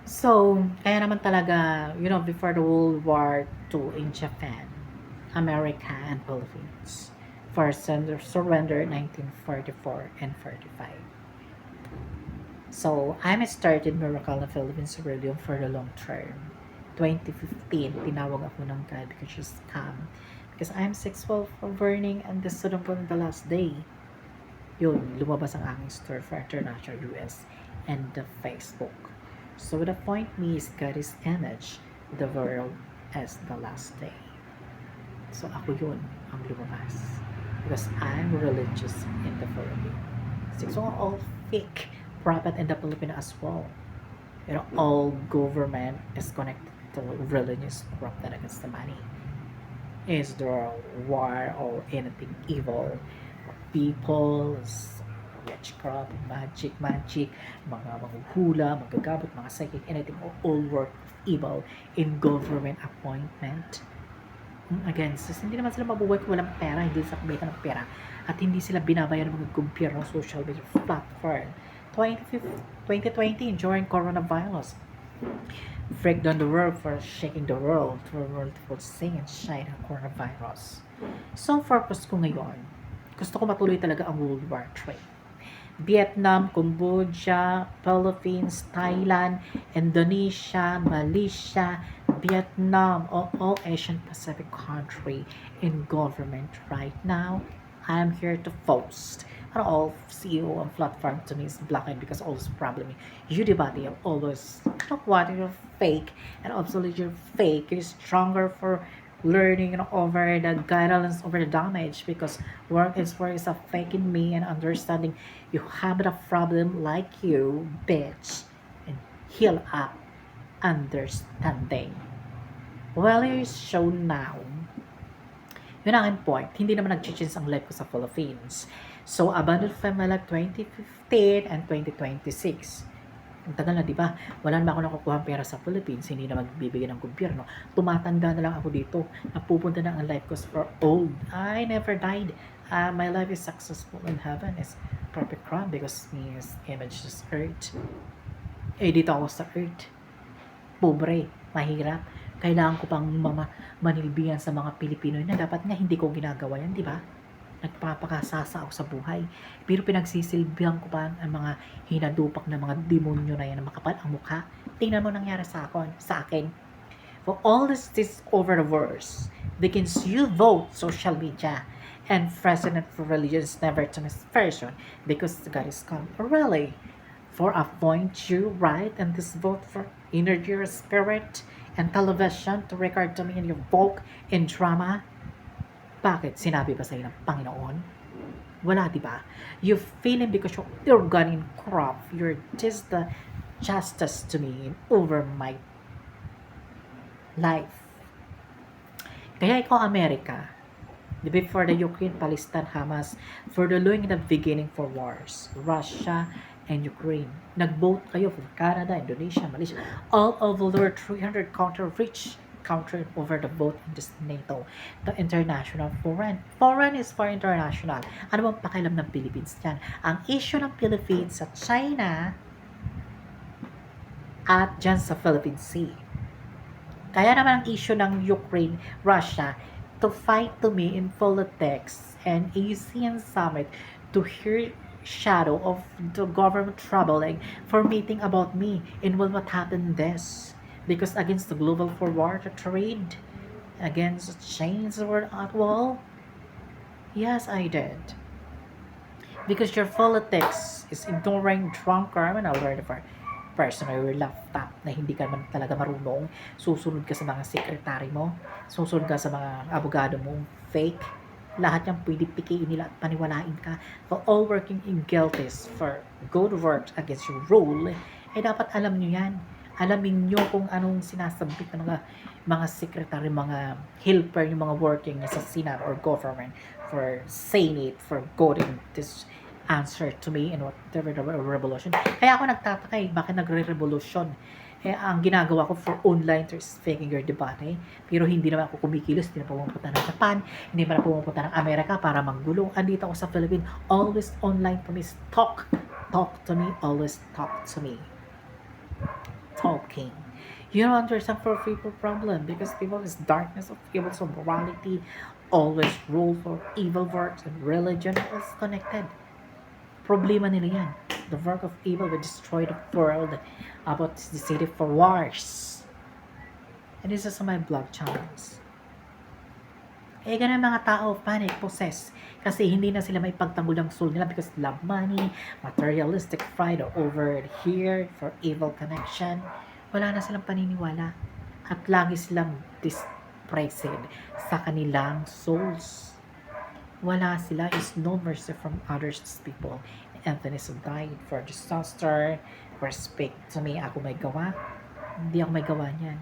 So, kaya naman talaga, before the World War II in Japan, America, and Philippines first surrendered 1944 and 45. So, I'm started Miracle na Philippines Rebellion for the long term. 2015, tinawag ako ng God because she's calm. Because I'm sexual for burning and the sudden po the last day. Yun, lumabas ang aking store for international US and the Facebook. So the point me is God is image, the world as the last day. So ako yun ang lumabas. Because I'm religious in the Philippines. So all fake prophet in the Philippines as well. All government is connected to religious corrupted against the money. Is there war or anything evil? People's witchcraft, magic, mga manghula, magagamot, mga psychic, anything, all work of evil in government appointment. Again, since hindi naman sila mabubuhay kung walang pera, hindi sila kumita ng pera, at hindi sila binabayaran ng mga gobyerno social media platform. 2020, during coronavirus, break down the world for shaking the world for sing and shine ang coronavirus. So, purpose ko ngayon, gusto ko matuloy talaga ang World War III. Vietnam, Cambodia, Philippines, Thailand, Indonesia, Malaysia, Vietnam, all Asian Pacific country in government right now. I am here to post. Not all CEO and platform to me is blocking because all this problem. You debate always what you're fake and obviously you're fake. You're stronger for learning over the guidelines over the damage because work is a faking me and understanding you have a problem like you bitch and heal up understanding well is shown now yun ang aking point hindi naman nag-change ang life ko sa Philippines so abandoned family like 2015 and 2026 ang tagal na, di ba? Wala naman ako nakukuha pera sa Philippines, hindi na magbibigay ng gobyerno. Tumatanda na lang ako dito. Napupunta na ang life ko for old. I never died. My life is successful in heaven. It's perfect crime because his image is earth. Dito ako sa earth. Pobre, mahirap. Kailangan ko pang manilbihan sa mga Pilipino na dapat nga hindi ko ginagawa yan, di ba? Nagpapakasasa ako sa buhay. Pero pinagsisilbihan ko pa ang mga hinadupak na mga demonyo na yan na makapal ang mukha. Tingnan mo nangyari sa akin. For all this over the words, because you vote social media and president for religion is never to miss person because God is come. Really? For a point you right and this vote for energy spirit and television to record to me in your vote in drama bakit? Sinabi ba sa'yo ng Panginoon? Wala, di ba? You feel him because you're gunning crop. You're just the justice to me over my life. Kaya ikaw, Amerika, before the Ukraine, Palestine, Hamas, for the long in the beginning for wars, Russia and Ukraine. Nag-vote kayo for Canada, Indonesia, Malaysia, all over the world, 300 country rich country over the vote in this NATO. The international foreign. Foreign is for international. Ano bang pakialam ng Philippines dyan? Ang issue ng Philippines sa China at dyan sa Philippine Sea. Kaya naman ang issue ng Ukraine, Russia, to fight to me in politics and ASEAN summit to hear shadow of the government troubling for meeting about me and what happened this because against the global forward trade against change the world at wall yes I did because your politics is ignoring drunk criminal for personal laptop na hindi ka man talaga marunong susunod ka sa mga sekretary mo susunod ka sa mga abogado mo fake lahat yung pwede pikiin nila at paniwalain ka for all working in guilties for good work against your rule dapat alam nyo yan alamin nyo kung anong sinasabit ng mga secretary, mga helper, yung mga working sa Senate or government for saying it, for getting this answer to me and whatever the revolution. Kaya ako nagtataka bakit nagre-revolution? Ang ginagawa ko for online to speaking your debate, pero hindi naman ako kumikilos, hindi na pumupunta ng Japan, hindi naman pumupunta ng Amerika para manggulo. Andito ako sa Philippines, always online to me, talk to me, always talk to me. Talk talking. You don't understand for people problem because people is darkness of evil, so morality always rule for evil works and religion is connected. Problema nila yan. The work of evil will destroy the world about the city for wars. And this is my blog channels. Eh, ganun mga tao, panic, possess. Kasi hindi na sila may pagtanggol ng soul nila because love money, materialistic pride over here for evil connection. Wala na silang paniniwala. At lagi silang dispraised sa kanilang souls. Wala sila is no mercy from others people. Anthony died for disaster. Respect to me, ako may gawa. Hindi ako may gawa niyan.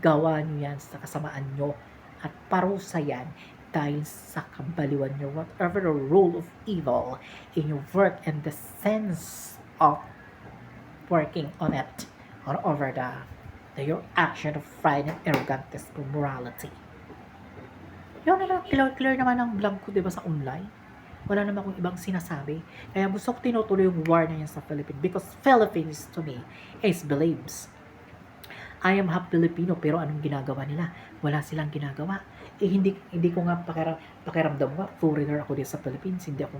Gawa niyo yan sa kasamaan nyo at parusa yan dahil sa kabaliwan nyo. Whatever the role of evil in your work and the sense of working on it or over your action of pride and arrogance or morality. Yun na, clear naman ang vlog ko, diba, sa online. Wala naman akong ibang sinasabi. Kaya gusto ko tinutuloy yung war na yan sa Philippines because Philippines to me is believes. I am half Filipino pero anong ginagawa nila? Wala silang ginagawa. Eh hindi ko nga pakiramdam ko, foreigner ako dito sa Philippines, hindi ako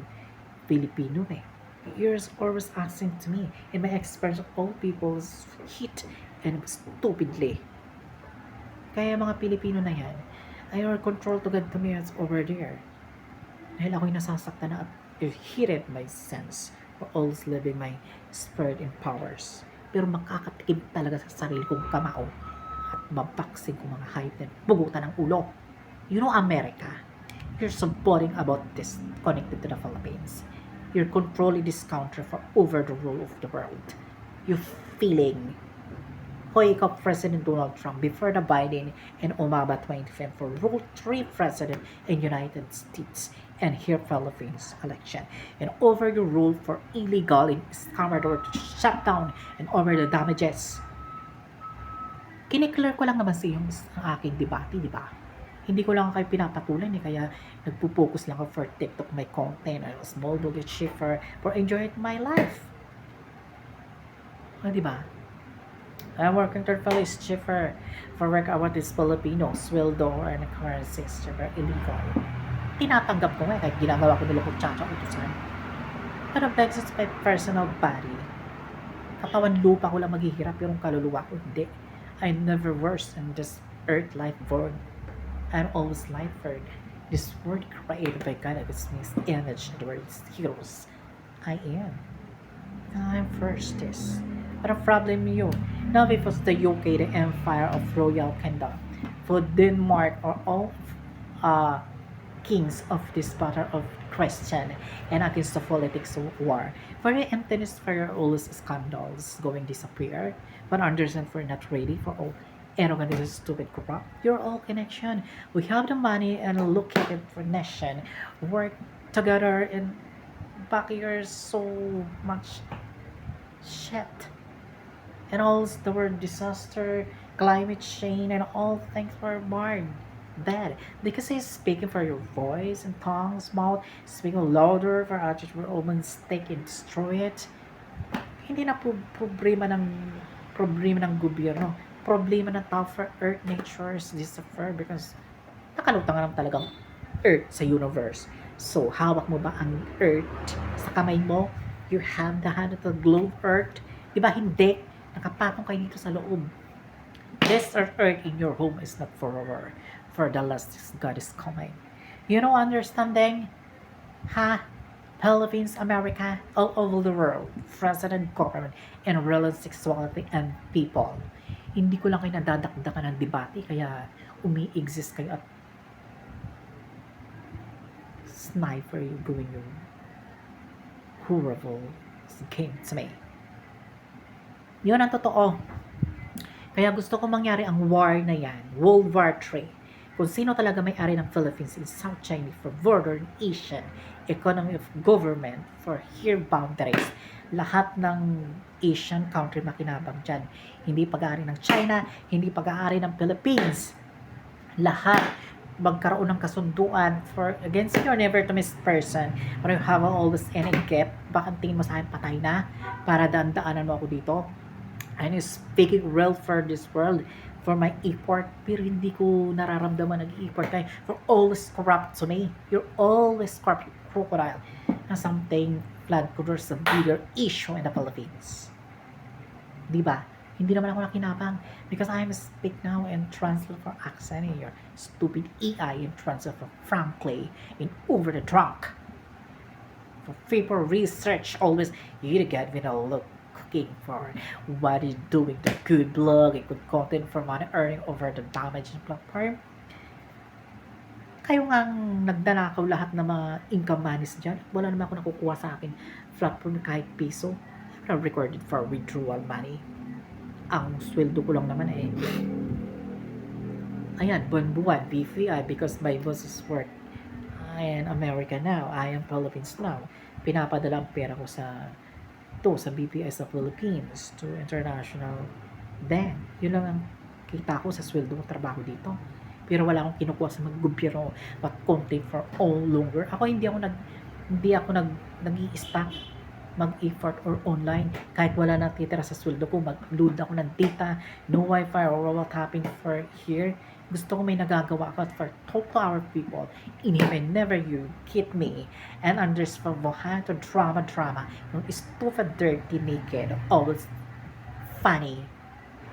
Filipino eh. You're always asking to me, in my experience of all people's hit and stupidly. Kaya mga Pilipino na yan, I are controlled to God to me as over there. Dahil ako'y nasasaktan na at heated my sense for always living my spirit in powers. Pero makakatikim talaga sa sarili kong kamao at mabaksing kong mga heightened bugutan ng ulo. You know America, you're supporting about this connected to the Philippines. You're controlling this country for over the rule of the world. You feeling hoy ikaw President Donald Trump before the Biden and Obama 2015 for rule 3 president in United States and here Philippines election and over your rule for illegal in Scamador to shut down and over the damages. Kiniklear ko lang naman sa yung aking debate, di ba? Hindi ko lang kayo pinapatulan kaya nagpo-focus lang ako for TikTok my content and small budget shifter for enjoying my life. O, di ba? I'm working third police shifter for work about this Filipino sweldo and currency shifter illegal. Tinatanggap ko nga kahit ginagawa ko nila kung tsatsa-utusan. Pero begs my personal body. Katawan lupa ko lang maghihirap pero kaluluwa ko hindi. I'm never worse in this earth life born. I'm always life born. This world created by God of His image and words heroes. I am. I'm first this. But the problem you, now it was the UK, the empire of royal kingdom. For Denmark or all kings of this battle of Christian and against the politics of war. For the emptiness for your all scandals going disappear, but understand for not ready for all arrogant and stupid corrupt. You're all connection. We have the money and look at it for nation. Work together and back here so much shit. And all the word disaster, climate change, and all things were barred. Bad. Because he's speaking for your voice and tongues, mouth, speaking louder for others were all mistake and destroy it. Hindi na problema ng gobyerno. Problema ng tao for earth nature's disappear because nakalutang lang talagang earth sa universe. So, hawak mo ba ang earth sa kamay mo? You have the hand of the globe earth. Diba hindi? Nakapatong kayo dito sa loob. This earth in your home is not forever. For the last God is coming. You know understanding? Ha? Philippines, America, all over the world, president, government, and real sexuality and people. Hindi ko lang kayo nadadakdakan ng debate, kaya umi-exist kayo at sniper you doing your horrible game to me. Yun ang totoo. Kaya gusto ko mangyari ang war na yan, World War III. Kung sino talaga may-ari ng Philippines in South China for border Asian economy of government for here boundaries. Lahat ng Asian country makinabang dyan. Hindi pag-aari ng China, hindi pag-aari ng Philippines. Lahat magkaroon ng kasunduan for against your never to miss person. Pero you have always any gap. Baka tingin mo sa akin patay na para daan-daanan mo ako dito. I'm speaking real for this world, for my effort, pero hindi ko nararamdaman nag-effort kayo. You're always corrupt to me. You're always corrupt, you crocodile. Na something flood there's a bigger issue in the Philippines. Di ba? Hindi naman ako nakinapang because I'm speak now and translate for accent in your stupid AI and translate for frankly in over the drunk. For people research always you get with a look cooking for what is doing the good blog and good content for money earning over the damage platform. Kayo nga nagdanakaw lahat ng mga income monies dyan. Wala naman ako nakukuha sa akin platform kahit piso. Na recorded for withdrawal money. Ang sweldo ko lang naman ayan, buwan-buwan, BPI because my boss is work in America now. I am Philippines now. Pinapadala ang pera ko sa BPI sa Philippines to international bank. Yun lang ang kita ko sa sweldo ko trabaho dito. Pero wala akong kinukuha sa mga gobyerno but content for all longer. Ako hindi ako nag-i-stack mag-effort or online kahit wala nang titira sa sweldo ko, mag-load ako ng data, no wifi or what happened for here. Gusto ko may nagagawa ako for talk to our people in him and never you hit me and understand how to drama yung stupid dirty naked always funny.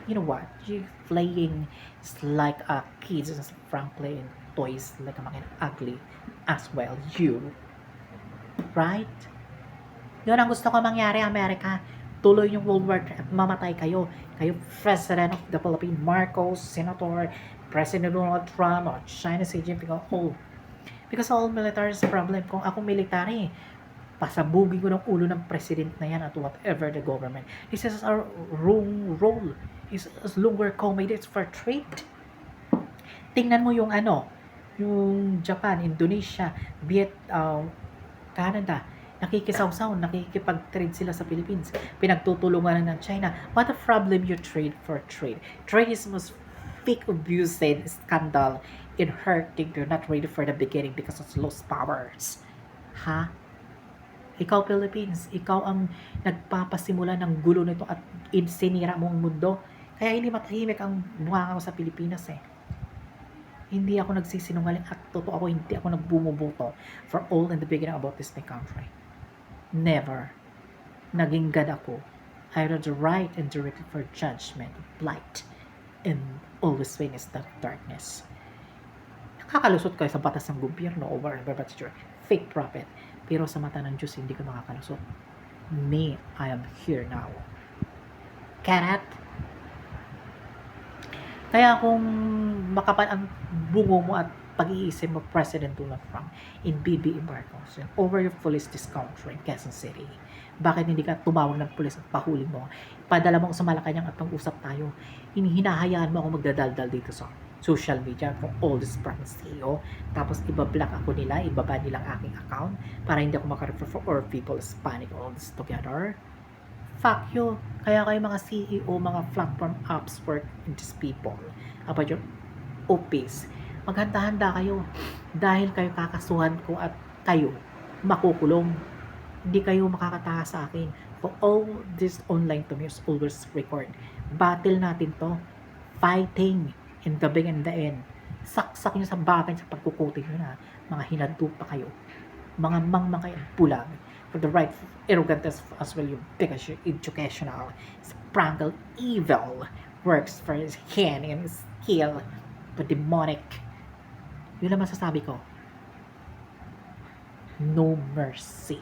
You know what, you playing like a kids frankly and toys like a mga ugly as well you, right? Yun ang gusto ko mangyari, Amerika. Tuloy yung World War III at mamatay kayo. Kayo, President of the Philippines, Marcos, Senator, President Donald Trump, or China Xi Jinping, all. Because all military is problem. Kung ako military, pasabugin ko ng ulo ng president na yan at whatever the government. This is our wrong role. Is longer comedies for trade. Tingnan mo yung yung Japan, Indonesia, Canada, nakikisawsaw, nakikipag-trade sila sa Philippines. Pinagtutulungan ng China. What a problem you trade for trade. Trade is most fake abuse and scandal in hurting. You're not ready for the beginning because of lost powers. Ha? Ikaw, Philippines, ikaw ang nagpapasimula ng gulo nito at insinira mo ang mundo. Kaya hindi matahimik ang bunga ko sa Pilipinas Hindi ako nagsisinungaling at totoo ako, hindi ako nagbumubuto for all in the beginning about this my country. Never. Naging God ako. I had the right and directed for judgment, light, and always witness the darkness. Nakakalusot kayo sa batas ng gobyerno over and over fake prophet. Pero sa mata ng Diyos, hindi ka makakalusot. Me, I am here now. Cannot. Kaya kung makapal ang bungo mo at pag-iisip mo President Donald Trump in BBM Marcos over your police discounter in Quezon City, bakit hindi ka tumawag ng pulis at pahuli mo? Padala mo sa Malacanang at pag-usap tayo. Hinahayaan mo ako magdadaldal dito sa social media for all this from CEO. Tapos ibablock ako nila, ibaba nilang aking account para hindi ako makarefer for all people panic all this together. Fuck you. Kaya kayo mga CEO, mga platform apps work in these people about your office. Maghanda-handa kayo dahil kayo kakasuhan ko at kayo makukulong. Hindi kayo makakatakas sa akin. For all this online to me is always record. Battle natin to. Fighting in the big and the end. Saksak nyo sa bakit sa pagkukutin nyo na. Mga hinadto pa kayo. Mga kayo pulang. For the right arrogant as well yung because you're educational. Sprangle evil works for his hand and his skill. The demonic. Yun lang masasabi ko. No mercy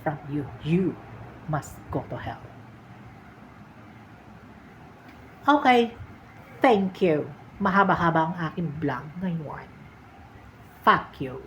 from you. You must go to hell. Okay. Thank you. Mahaba-haba ang aking vlog ngayon. Fuck you.